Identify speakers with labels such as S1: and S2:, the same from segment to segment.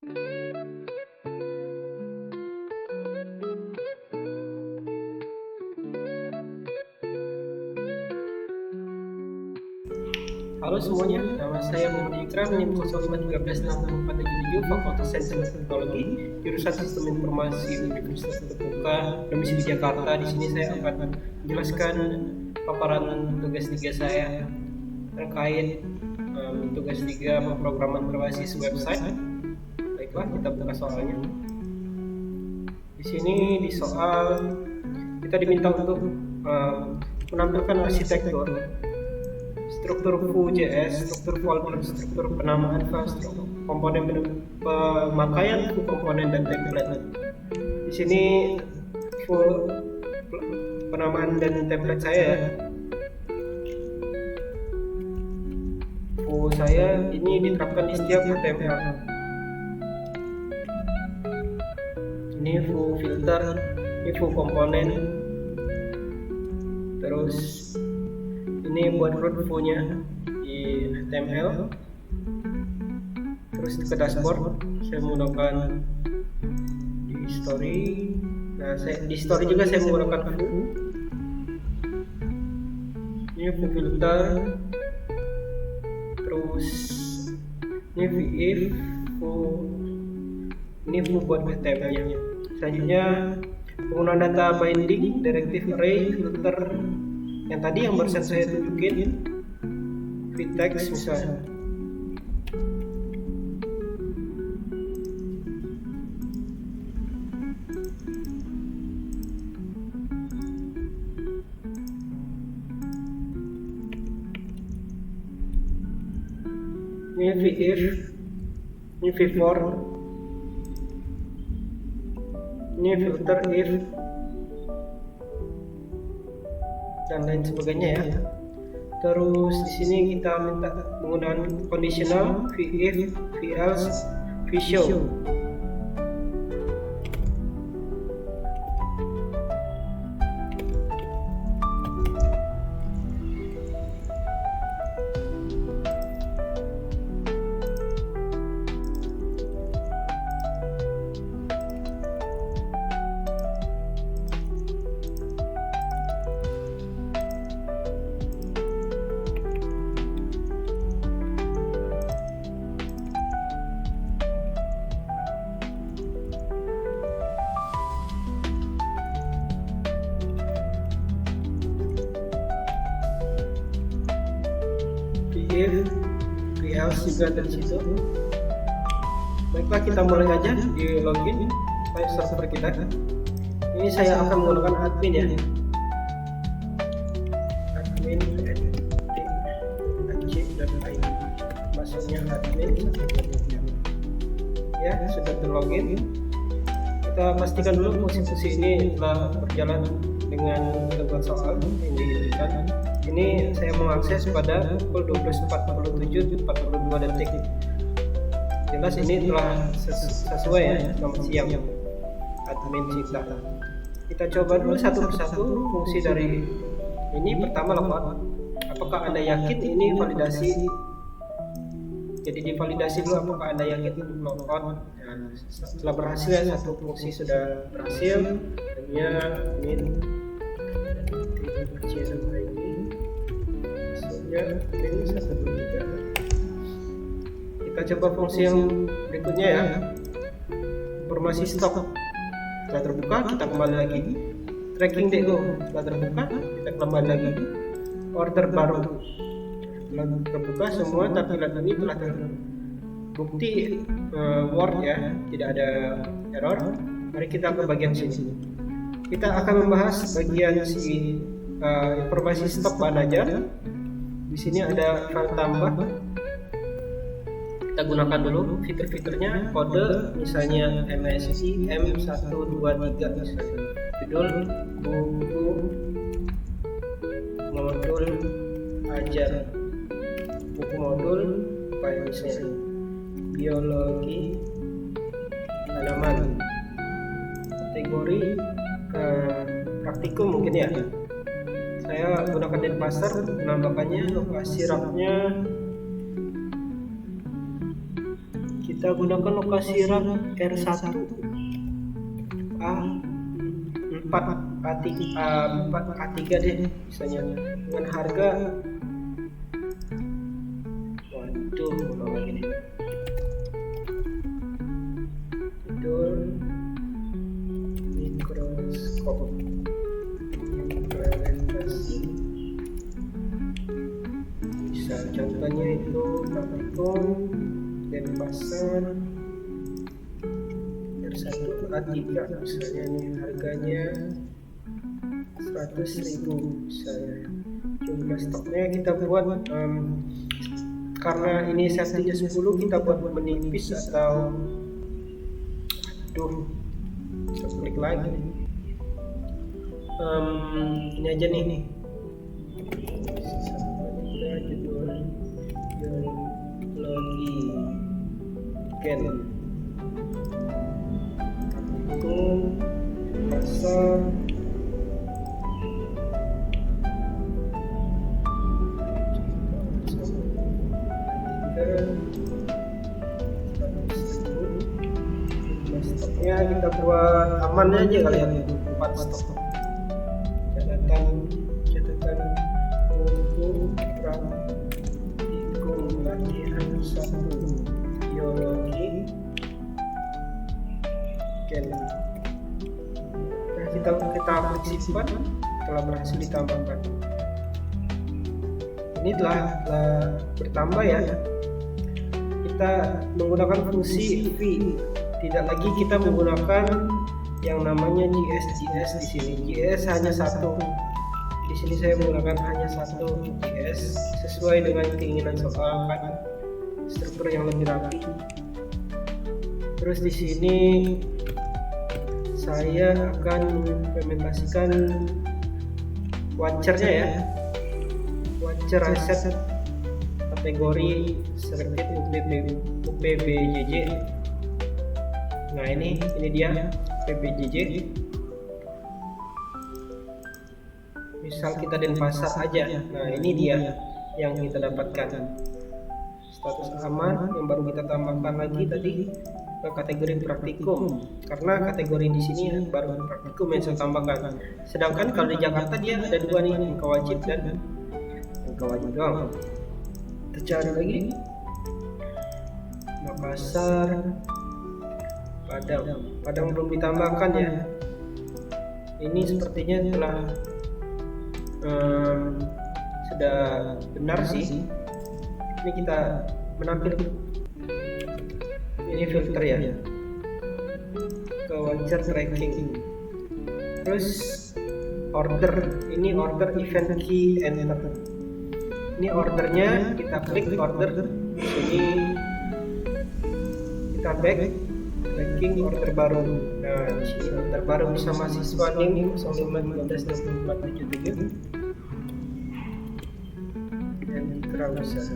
S1: Halo semuanya, nama saya Muhammad Ikram, NIM 05136477, Fakultas Sains dan Teknologi, jurusan Sistem Informasi Universitas Terbuka, domisili Jakarta. Di sini saya akan menjelaskan paparan tugas 3 saya terkait tugas 3 pemrograman berbasis website. Baiklah, kita buka soalnya. Di sini di soal kita diminta untuk menampilkan arsitektur struktur Vue.js, struktur folder, struktur penamaan file, struktur komponen pemakaian Vue komponen dan template. Di sini Vue penamaan dan template saya. Vue saya ini diterapkan di setiap HTML. Ini Vue filter, ini Vue komponen. Terus ini buat root Vue-nya di HTML. Terus ke dashboard saya menggunakan di story. Nah, di story juga saya menggunakan Vue. Ini Vue filter. Terus ini VIF, Vue. Ini Vue buat HTML-nya. Selanjutnya penggunaan data binding, directive array, filter yang tadi yang barusan saya tunjukin, vtext misalnya. Ini vif, ini v4, ini filter if, dan lain sebagainya ya. Terus di sini kita minta penggunaan conditional, vif, velse, vshow. VLC juga ada di situ. Baiklah, kita mulai aja di login file server kita. Ini saya akan menggunakan admin ya. Admin @ac.id. Maksudnya admin ya, sudah terlogin. Kita pastikan dulu fungsi-fungsi ini telah berjalan dengan ketentuan soal yang diberikan. Ini saya mengakses pada pukul 12.47.42 detik. Jelas ini telah sesuai ya, selamat siang admin kita. Kita coba dulu satu persatu fungsi dari ini. Pertama, logout. Apakah Anda yakin ini validasi? Jadi divalidasi dulu apakah Anda yakin untuk logout. Dan setelah berhasil ya, satu fungsi sudah berhasil. Hanya admin kita coba fungsi yang berikutnya ya, informasi stok. Setelah terbuka kita kembali lagi, tracking DO. Setelah terbuka kita kembali lagi, order baru. Setelah terbuka semua tampilan ini telah terbukti Word ya, tidak ada error. Mari kita ke bagian sini. Kita akan membahas bagian informasi stok bahan ajar. Di sini ada file tambah. Kita gunakan dulu fitur-fiturnya, kode misalnya MSI M123 misalnya. Judul buku modul ajar, buku modul file misalnya biologi halaman, kategori praktikum mungkin ya. Saya gunakan Denpasar untuk penambahannya. Lokasi rapnya kita gunakan lokasi rak R1 A4 A3 deh misalnya, dengan harga ulang lagi nih, judul mikroskop implementasi, bisa contohnya itu praktikum Denpasar R1 A3 misalnya nih, harganya 100.000 misalnya. Jumlah stoknya kita buat karena ini safety-nya 10, kita buat menipis atau klik lagi. Ini aja nih. Judul biologi gen praktikum pasar stoknya kita buat aman aja kali ya, 4 stok. Catatan untuk praktikum latihan 1 biologi gen. Nah, kita klik simpan telah berhasil ditambahkan. Ini telah bertambah ya. Kita menggunakan fungsi v, tidak lagi kita menggunakan yang namanya JS di sini. JS hanya satu. Di sini saya menggunakan hanya satu JS sesuai dengan keinginan soal, kan struktur yang lebih rapi. Terus di sini saya akan mengimplementasikan watcher-nya ya. Watcher aset kategori circuit UPBJJ. Nah ini dia PBJJ. Misal kita Denpasar aja. Nah ini dia yang kita dapatkan. Status aman yang baru kita tambahkan lagi tadi ke kategori praktikum, karena kategori di sini baru praktikum yang saya tambahkan. Sedangkan kalau di Jakarta dia ada dua nih, angka wajib dan angka wajib doang. Kita cari lagi Makassar, Padang belum ditambahkan ya. Ini sepertinya telah sudah benar sih. Ini kita menampilkan ini filter ya ke watcher tracking. Terus order, ini order event key enter. Ini ordernya, kita klik order sini, kita back tracking order baru. Nah di sini order baru bersama siswa NIM 05152477 dan Trausah.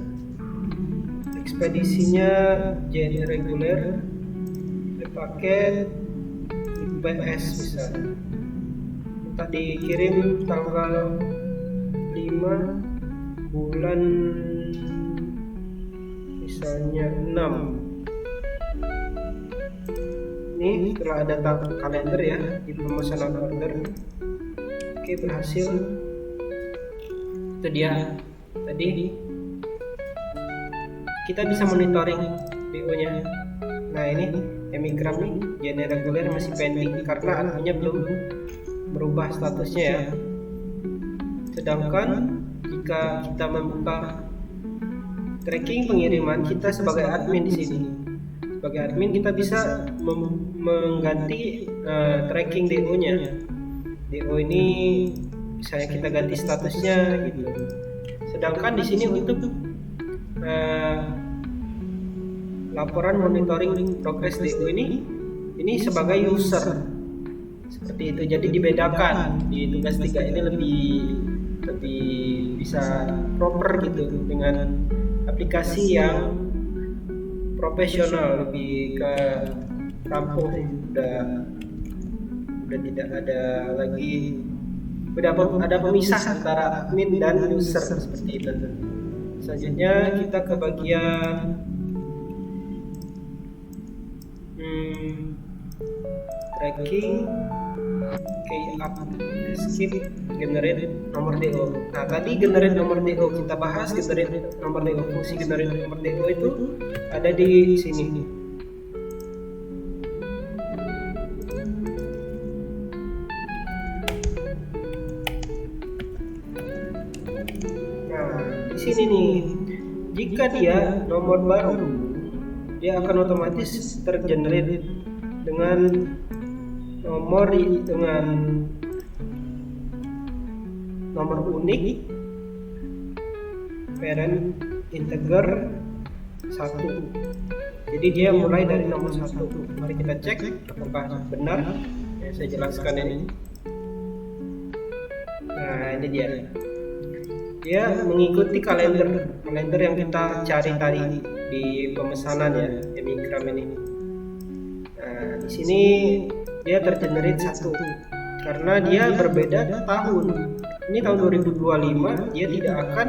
S1: Ekspedisinya JNE reguler, paket UPS bisa. Minta dikirim tanggal 5 bulan misalnya 6. Ini telah ada kalender ya di pemesanan order. Oke, berhasil. Itu dia tadi. Kita bisa monitoring PO nya. Nah ini emigram nih JNE reguler masih pending karena adminnya belum merubah statusnya ya. Sedangkan jika kita membuka tracking pengiriman, kita sebagai admin di sini, sebagai admin kita bisa mengganti tracking DO nya. DO ini misalnya kita ganti statusnya gitu. Sedangkan di sini untuk laporan monitoring progress DO ini sebagai user seperti itu. Jadi dibedakan di tugas 3 ini lebih bisa proper gitu dengan aplikasi yang profesional, lebih ke rampung sih. Udah tidak ada lagi, ada pemisah antara admin dan user seperti itu. Selanjutnya kita ke bagian tracking, up, skip, generate nomor DO. Nah, tadi generate nomor DO kita bahas. Generate nomor DO, fungsi generate nomor DO itu ada di sini. Nah, di sini nih, jika dia nomor baru, dia akan otomatis tergenerate dengan nomor unik parent integer 1. Jadi dia mulai dari nomor 1. Mari kita cek apakah benar. Ya, saya jelaskan ini. Nah, ini dia mengikuti kalender yang kita cari tadi di pemesanan ya, Emigram ini. Nah, di sini dia tergenerate 1 karena dia berbeda tahun. Ini tahun 2025, dia tidak akan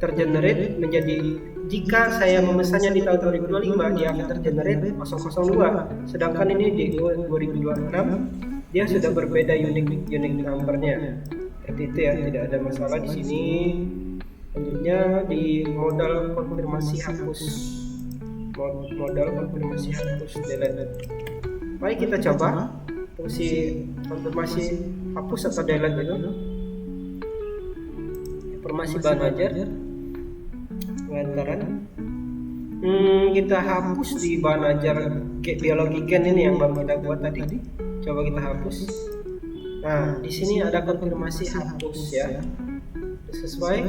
S1: tergenerate menjadi, jika saya memesannya di tahun 2025 dia akan tergenerate 002. Sedangkan ini di 2026 dia sudah berbeda unique numbernya. Seperti itu ya, tidak ada masalah di sini. Selanjutnya di modal konfirmasi hapus. Modal konfirmasi hapus delete. Mari kita coba fungsi konfirmasi hapus atau delete itu. Informasi bahan ajar pengantaran. Kita hapus di bahan ajar biologi gen ini yang baru kita buat tadi. Coba kita hapus. Nah, di sini ada konfirmasi hapus ya, sesuai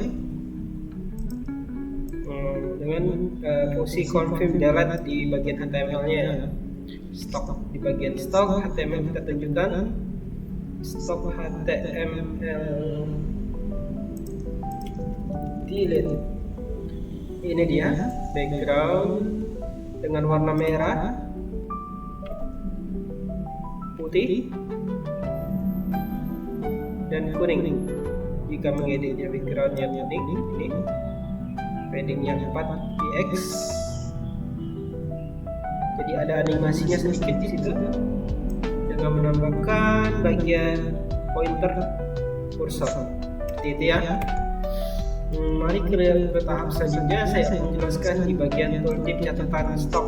S1: dengan fungsi confirm delete di bagian HTML-nya ya. Stok di bagian stok HTML kita tunjukkan stok HTML delete. Ini dia background dengan warna merah, putih, dan kuning. Jika mengeditnya backgroundnya kuning, ini paddingnya 4px. Jadi ada animasinya sedikit di situ dengan menambahkan bagian pointer kursor. Seperti itu ya. Mari ke tahap selanjutnya. Saya akan menjelaskan di bagian tooltip catatan stok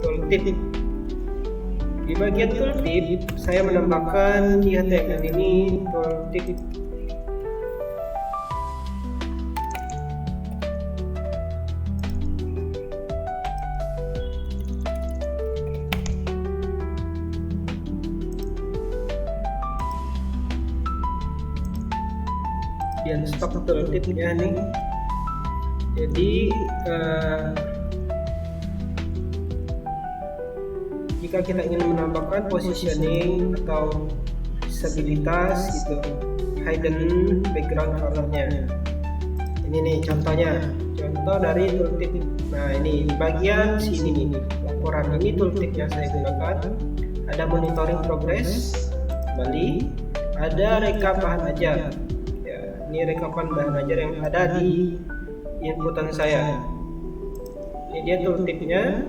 S1: tooltip. Di bagian tooltip saya menambahkan di HTML ini tooltip bagian stok tooltipnya nih. Jadi jika kita ingin menambahkan positioning atau disabilitas gitu, hidden background colornya, ini nih contohnya, contoh dari tooltip. Nah, ini bagian sini nih, laporan ini tooltip yang saya gunakan. Ada monitoring progress, kembali ada rekap bahan ajar ya, ini rekapan bahan ajar yang ada di inputan saya. Ini dia tooltipnya,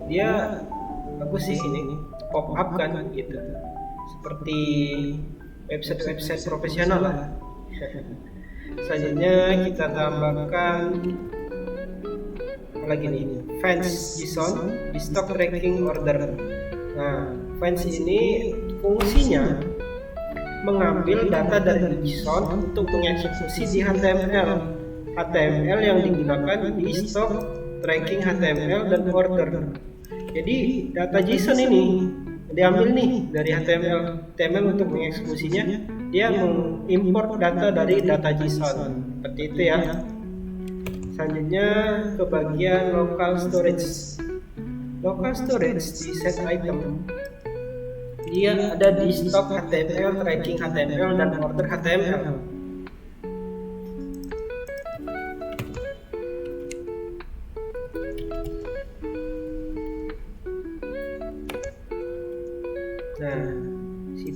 S1: dia bagus sih, ini pop up kan gitu, seperti website profesional lah. Selanjutnya kita tambahkan lagi nih, fence JSON di stock tracking order. Nah, fence ini fungsinya mengambil data dari JSON untuk mengeksekusi di HTML yang digunakan di stock tracking HTML dan order. Jadi data JSON ini diambil nih dari HTML untuk mengeksekusinya. Dia mengimport data dari data JSON, seperti itu ya. Selanjutnya ke bagian local storage. Local storage di set item, dia ada di stock HTML, tracking HTML, dan order HTML.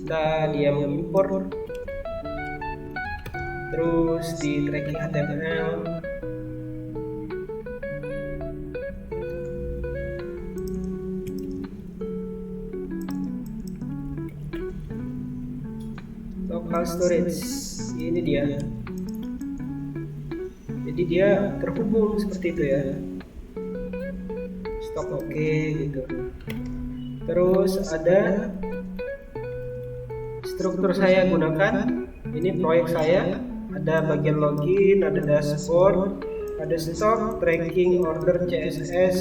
S1: Nah, dia mengimport, terus di tracking HTML, local storage. Ini dia. Jadi dia terhubung seperti itu ya. Stok oke gitu. Terus ada struktur saya gunakan. Ini proyek saya. Ada bagian login, ada dashboard, ada stok, tracking, order, CSS.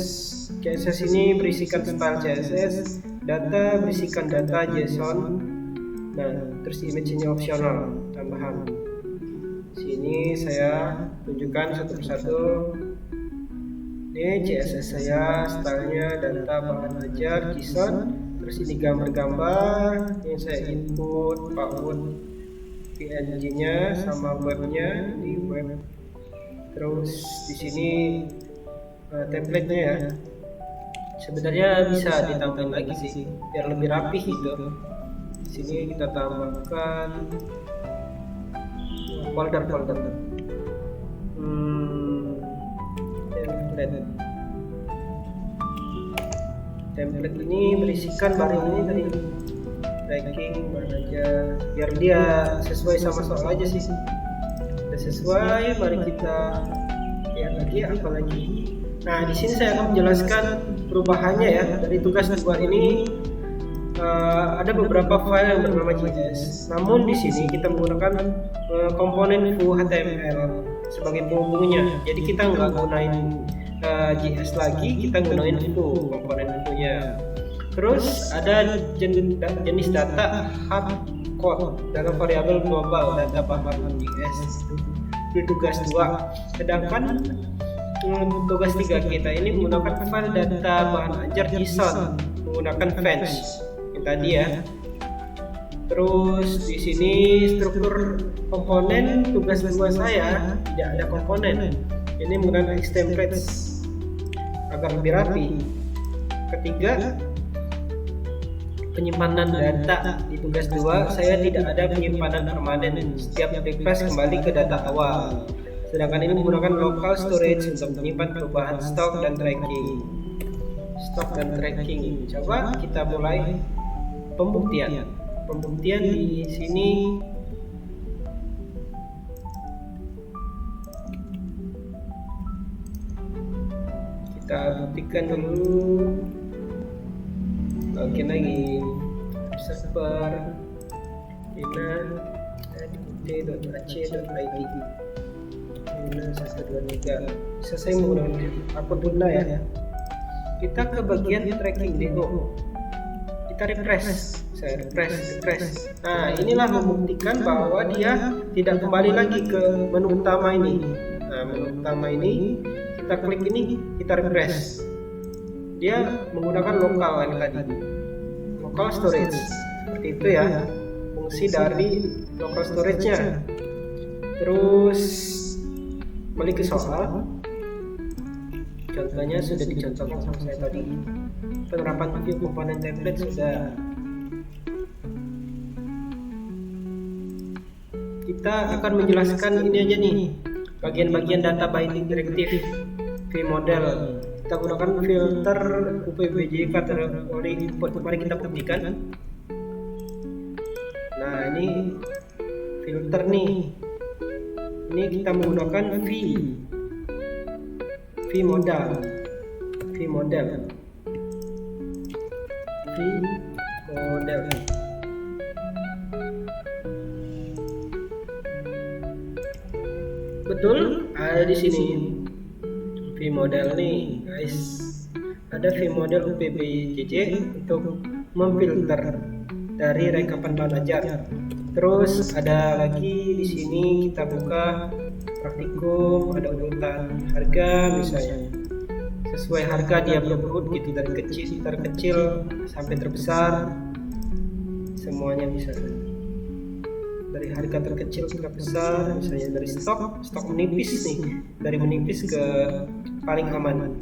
S1: CSS ini berisikan style CSS, data berisikan data JSON. Nah, terus image ini opsional, tambahan. Sini saya tunjukkan satu persatu. Ini CSS saya, stylenya data bahan ajar, JSON. Terus ini gambar-gambar, ini saya input, PAUD, PNG-nya sama webnya, ini web. Terus di sini template-nya ya. Sebenarnya bisa ditambahin lagi sih, biar lebih rapih gitu. Di sini kita tambahkan folder. Template ini berisikan barang ini tadi tracking aja, biar dia sesuai sama soal aja sih. Udah sesuai, mari kita lihat lagi apa lagi. Nah, di sini saya akan menjelaskan perubahannya ya. Dari tugas 2 ini ada beberapa file yang bernama JS. Namun di sini kita menggunakan komponen Vue HTML sebagai penghubungnya. Jadi kita nggak gunain JS lagi, kita gunain Vue, komponen Vue-nya. Terus ada jenis data hard code dalam variabel global data bahan JS di tugas 2. Sedangkan tugas 3 kita ini menggunakan file data bahan ajar JSON menggunakan fetch yang tadi ya. Terus di sini struktur komponen tugas 2 saya tidak ada komponen. Ini menggunakan templates agar lebih rapi. Ketiga, penyimpanan data di tugas 2 saya tidak ada penyimpanan permanen, setiap request kembali ke data awal. Sedangkan ini menggunakan local storage untuk menyimpan perubahan stok dan tracking. Coba kita mulai pembuktian. Pembuktian di sini kita buktikan dulu. Oke, lagi server ina.ac.id ina 123. Bisa saya menggunakan akun Tunda ya. Kita ke bagian tracking demo. Kita refresh. Saya refresh. Nah, inilah membuktikan bahwa dia tidak kembali lagi ke menu utama ini. Nah, menu utama ini kita klik ini, kita refresh. Dia menggunakan lokal yang tadi, local storage, seperti itu ya fungsi dari local storage-nya. Terus balik ke soal, contohnya sudah dicontohkan sama saya tadi. Penerapan Vue komponen template sudah. Kita akan menjelaskan ini aja nih, bagian-bagian data binding directive Vue model. Kita gunakan filter UPBJ kategori input. Mari kita buktikan. Nah, ini filter nih. Ini kita menggunakan Vue model. Betul, ada di sini. Vue model nih guys, ada Vue model UPBJJ untuk memfilter dari rekapan bahan ajar. Terus ada lagi di sini kita buka praktikum, ada urutan harga misalnya, sesuai harga dia berurut gitu dari terkecil sampai terbesar, semuanya bisa. Dari harga terkecil ke terbesar, misalnya dari stok menipis nih, dari menipis ke paling aman.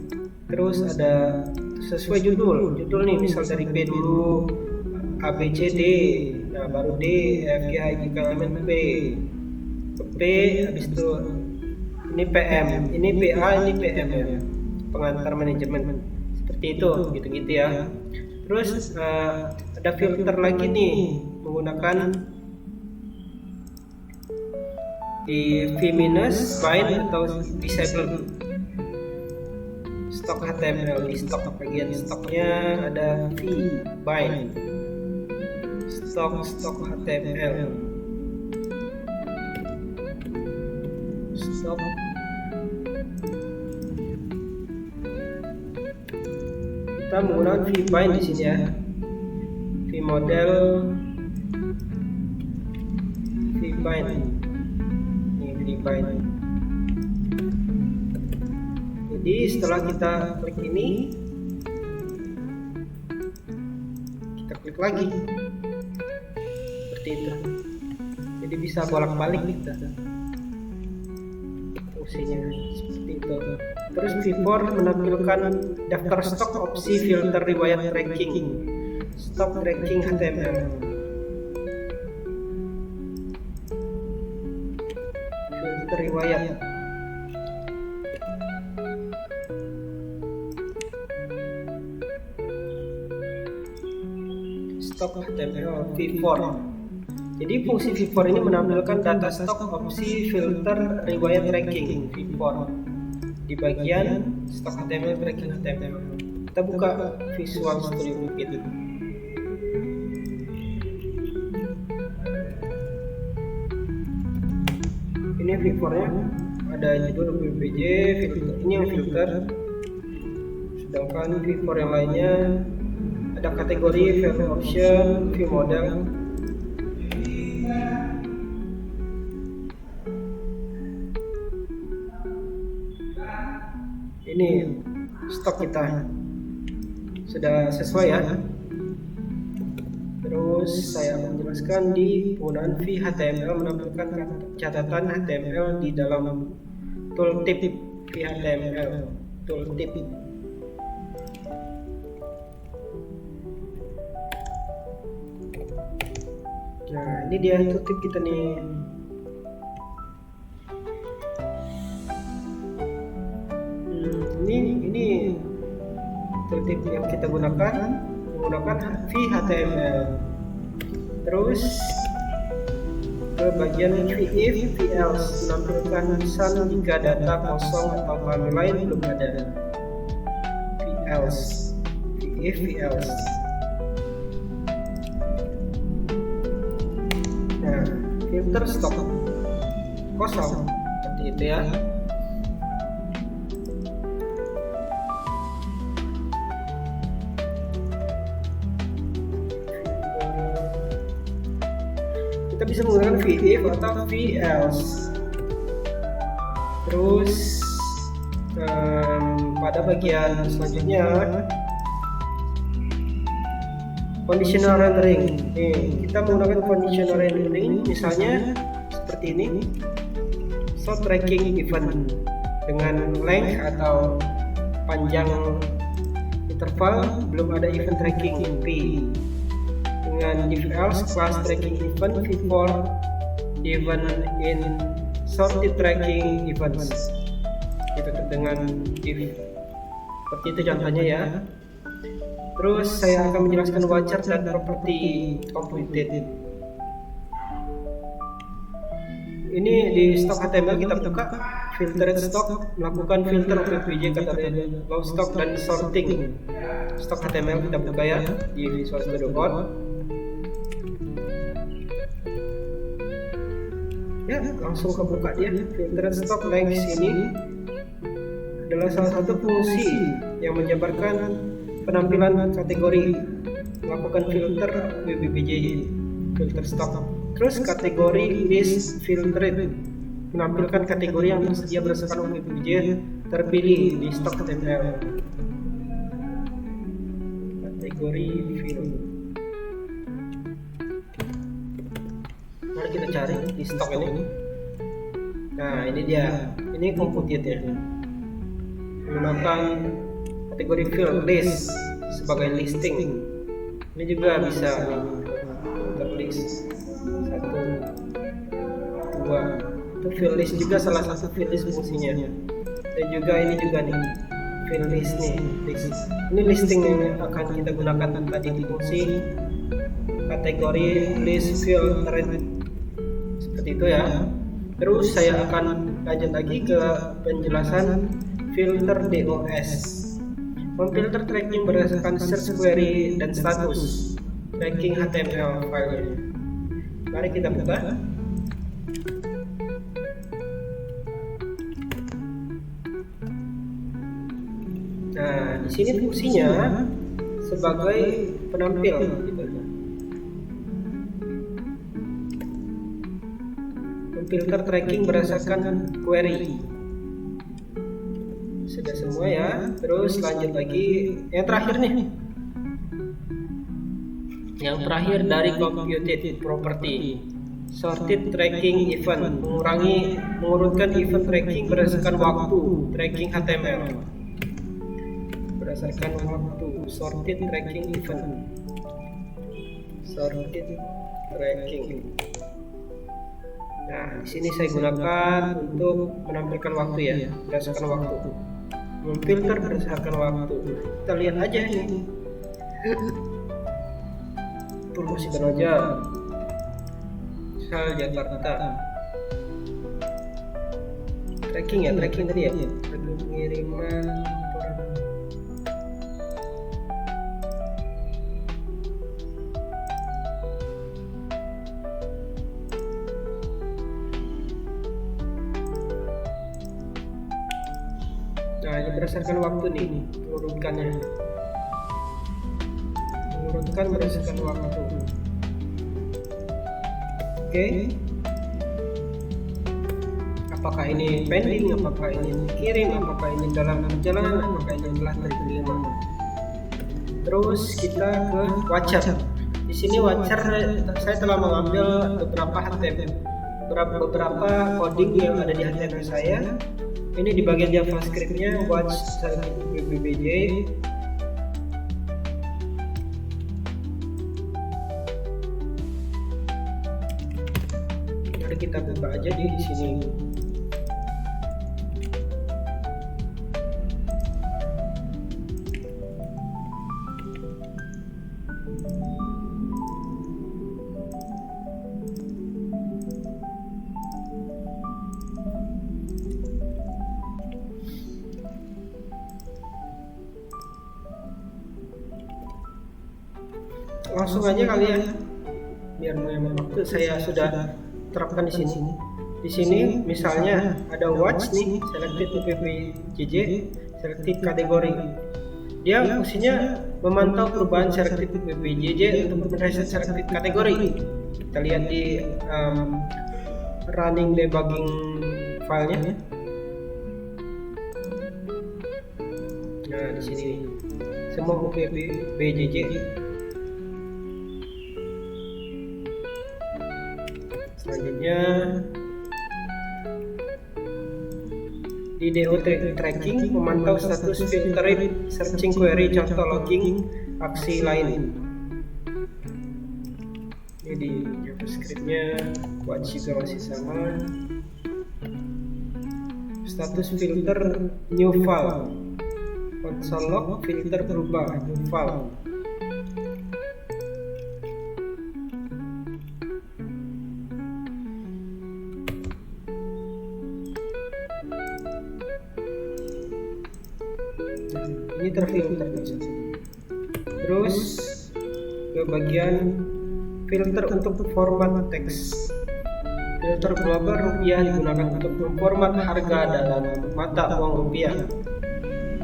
S1: Terus ada sesuai judul nih, misal dari B dulu, A B C D, nah baru D, F G H I J K L M N P, ke P, habis itu ini PM, ini PA, ini PM ya, pengantar manajemen, seperti itu, gitu ya. Terus ada filter lagi nih, menggunakan di v minus bind atau disable. Stok HTML, di stok bagian stoknya ada v bind, stok HTML, stok kita menggunakan v bind di sini ya, v model, v bind, ini v bind. Jadi setelah kita klik ini, kita klik lagi seperti itu. Jadi bisa bolak-balik kita fungsinya seperti itu. Terus V4 menampilkan daftar stok opsi filter riwayat tracking, stok tracking HTML, filter riwayat. Stok HTML V4. Jadi fungsi V4 ini menampilkan data stok opsi filter riwayat tracking V4 di bagian stok HTML tracking HTML. Kita buka Visual Studio Code. Ini V4-nya, ada judul WPJ, filter. Ini yang filter. Sedangkan V4 yang lainnya ada kategori, view option, view model. Ini stok kita sudah sesuai ya. Terus saya akan menjelaskan di penggunaan v-HTML menampilkan catatan HTML di dalam tooltip v-HTML tooltip. Nah, ini dia tooltip kita nih. Ini tooltip yang kita gunakan menggunakan v-HTML. Terus ke bagian if, else menampilkan pesan jika data kosong atau kalimat lain belum ada. Else, if, else. Nah, filter stok kosong seperti itu ya. Kita bisa menggunakan v-if atau v-else. Terus pada bagian selanjutnya conditional rendering. Kita menggunakan conditional rendering misalnya seperti ini, show tracking event dengan length atau panjang interval belum ada event tracking v. Dengan if else class tracking event v4 event in sorted tracking events. Itu dengan if seperti itu contohnya ya. Terus saya akan menjelaskan wajar dan property completed. Ini di stok HTML kita buka filtered stock, melakukan filter OPPJ kategori low stock dan sorting. Stok HTML kita buka ya di Visual Studio Code. Ya, langsung kebuka dia. Filtered stock length ini adalah salah satu fungsi yang menjabarkan penampilan kategori, melakukan filter WPPJ, filter stock. Terus kategori list filtered menampilkan kategori yang tersedia berdasarkan WPPJ terpilih di stok HTML. Kategori field. Mari kita cari di stok ini. Nah, ini dia. Ini computed ya. Menggunakan kategori field list sebagai listing. Ini juga bisa terlist 1, 2. Itu field list juga salah satu field list fungsinya. Dan juga ini juga nih field list nih. List. Ini listing yang akan kita gunakan tadi di fungsi kategori list filtered. Seperti itu ya. Terus saya akan lanjut lagi ke penjelasan filter DOS. Memfilter tracking berdasarkan search query dan status tracking HTML filenya. Mari kita buka. Nah, di sini fungsinya sebagai penampil gitu. Memfilter tracking berdasarkan query. Sudah semua ya. Terus lanjut lagi yang terakhir nih. Yang terakhir dari computed property, sorted tracking event, mengurutkan event tracking berdasarkan waktu tracking HTML. Berdasarkan waktu, sorted tracking event, sorted tracking. Nah, di sini saya gunakan untuk menampilkan waktu ya, berdasarkan waktu. Memfilter berdasarkan waktu. Kita lihat aja ini. Promosi Benoja, Sal Jakarta. Tracking ya, tracking tadi ya. Pengiriman. Nah, ini berdasarkan waktu nih, urutkannya. Mengurutkan berdasarkan waktu. Oke. Apakah ini pending, apakah ini dikirim, apakah ini dalam perjalanan, apakah ini telah diterima. Terus kita ke watcher. Di sini watcher saya telah mengambil beberapa HTML, beberapa coding yang ada di HTML saya. Ini di bagian JavaScript-nya watch BBJ. Mari kita buka aja di sini. Langsung aja kali ya, biar menghemat waktu. Saya sudah terapkan di sini. Di sini misalnya ada watch nih, selected PPJJ, selected kategori. Dia fungsinya memantau perubahan selected PPJJ untuk mereset selected kategori. Kita lihat di running debugging filenya. Nah, di sini semua PPJJ. Selanjutnya di DO tracking memantau status filtered searching query, contoh logging aksi lain. Ini di JavaScript-nya watch juga masih sama. Status filter new file, console log filter berubah new file. Ini terfilter. Terus ke bagian filter untuk format teks. Filter global rupiah digunakan untuk memformat harga dalam mata uang rupiah.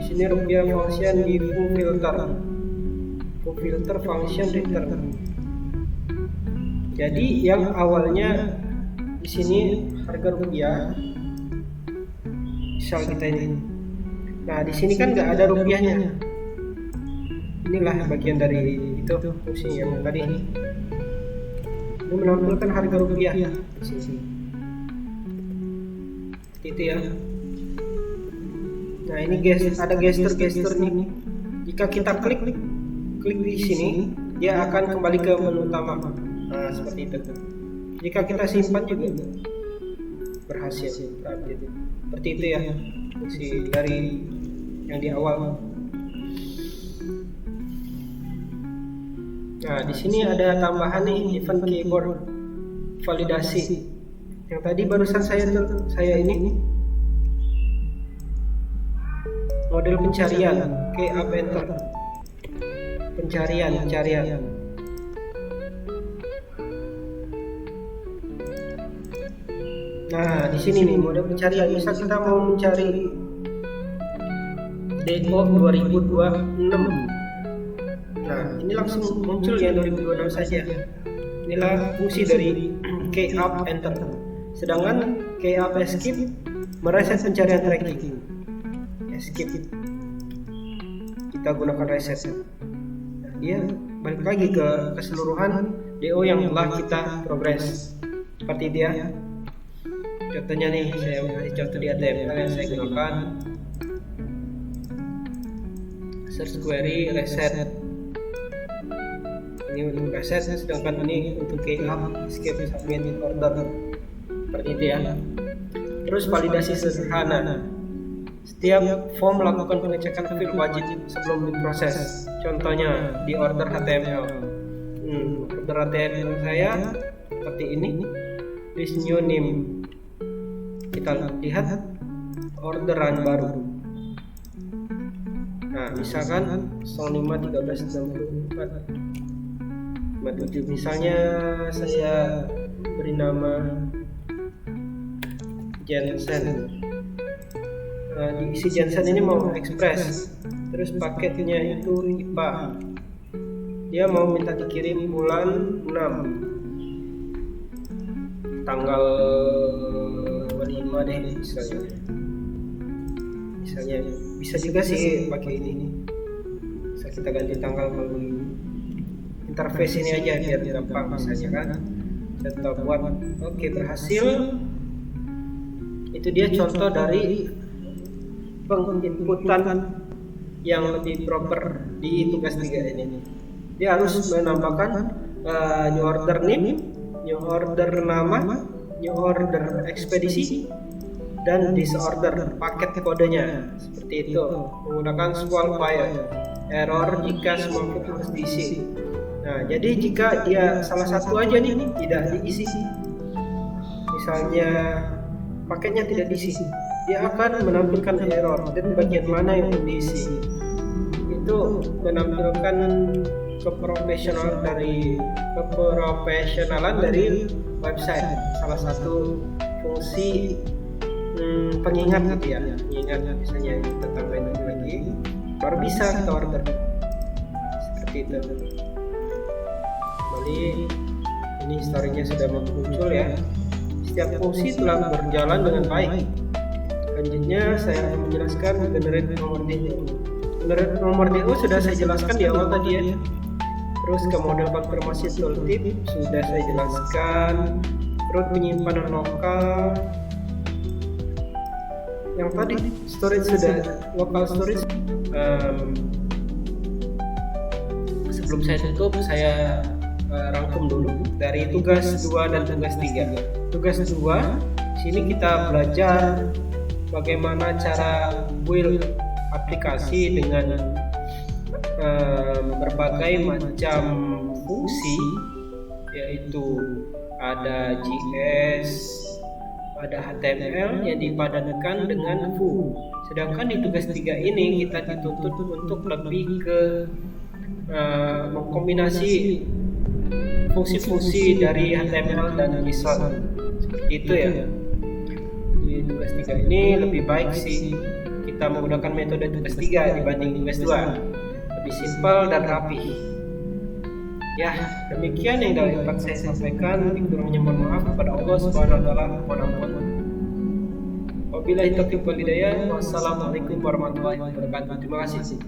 S1: Di sini rupiah function di full filter function return. Jadi yang awalnya di sini harga rupiah, misal kita ini. Nah, di sini kan nggak ada rupiahnya. Inilah bagian dari itu fungsi yang tadi. Ini menampilkan harga rupiah di sini. Seperti itu ya. Nah, ini ada gestur nih. Jika kita klik di sini, dia akan kembali ke menu utama. Nah, seperti itu. Jika kita simpan juga berhasil. Seperti itu ya. Fungsi dari yang di awal. Nah, di sini ada tambahan nih event keyboard validasi. Yang tadi barusan saya ini model pencarian, key up enter, pencarian. Nah, di sini nih model pencarian. Misal kita mau mencari DO 2026. Nah, ini langsung muncul yang 2026 saja. Inilah fungsi dari key up enter. Sedangkan key up escape mereset pencarian tracking. Escape kita gunakan reset. Nah, dia balik lagi ke keseluruhan DO yang telah kita progres. Seperti dia. Contohnya nih, saya kasih contoh di HTML yang saya gunakan. Search query reset. Ini untuk reset, sedangkan ini untuk key up escape submit order. Seperti itu ya. Terus validasi sederhana. Setiap form melakukan pengecekan field wajib sebelum diproses. Contohnya di order HTML. Order HTML saya seperti ini. This new name. Kita lihat orderan baru. Nah, misalkan 05.13.64 misalnya saya beri nama Jensen. Nah, diisi Jensen ini mau express, terus paketnya itu IPA. Dia mau minta dikirim bulan 6 tanggal 5 deh misalnya bisa juga sih pakai ini. Bisa kita ganti tanggal melalui interface ini aja biar gampang misalnya kan. Kita buat oke, berhasil. Itu dia contoh dari penginputan yang lebih proper di tugas 3 ini. Dia harus menambahkan new order name, new order nama, new order ekspedisi, dan disorder paket kodenya. Seperti itu, menggunakan SQL file. Error jika semua field harus diisi. Nah, jadi jika dia salah satu aja nih tidak diisi, misalnya paketnya tidak diisi, dia akan menampilkan error dan bagian mana yang diisi. Itu menampilkan keprofesionalan dari website. Salah satu fungsi pengingat gitu ya, pengingat misalnya kita tambahin lagi baru bisa kita order. Seperti itu. Kembali ini historinya sudah muncul ya. Setiap fungsi telah berjalan dengan baik. Selanjutnya saya akan menjelaskan generate nomor DO. Generate nomor DO sudah saya jelaskan di awal tadi ya. Terus ke model konfirmasi tooltip sudah saya jelaskan. Terus penyimpanan lokal. Yang tadi storage sudah local storage. Sebelum saya tutup, saya rangkum dulu dari tugas 2 dan tugas 3. Tugas 2, sini kita belajar bagaimana cara build aplikasi dengan berbagai macam fungsi, yaitu ada JS, ada HTML yang dipadankan dengan Vue. Sedangkan di tugas 3 ini kita dituntut untuk lebih ke mengkombinasi fungsi-fungsi dari HTML dan JSON. Seperti itu ya. Di tugas 3 ini lebih baik sih kita menggunakan metode tugas 3 dibanding tugas 2. Lebih simpel dan rapi. Ya, demikian yang dapat saya sampaikan. Kurangnya mohon maaf kepada Allah Subhanahu wa taala. Mohon ampun. Wabillahi taufiq wal hidayah. Wassalamualaikum warahmatullahi wabarakatuh. Terima kasih.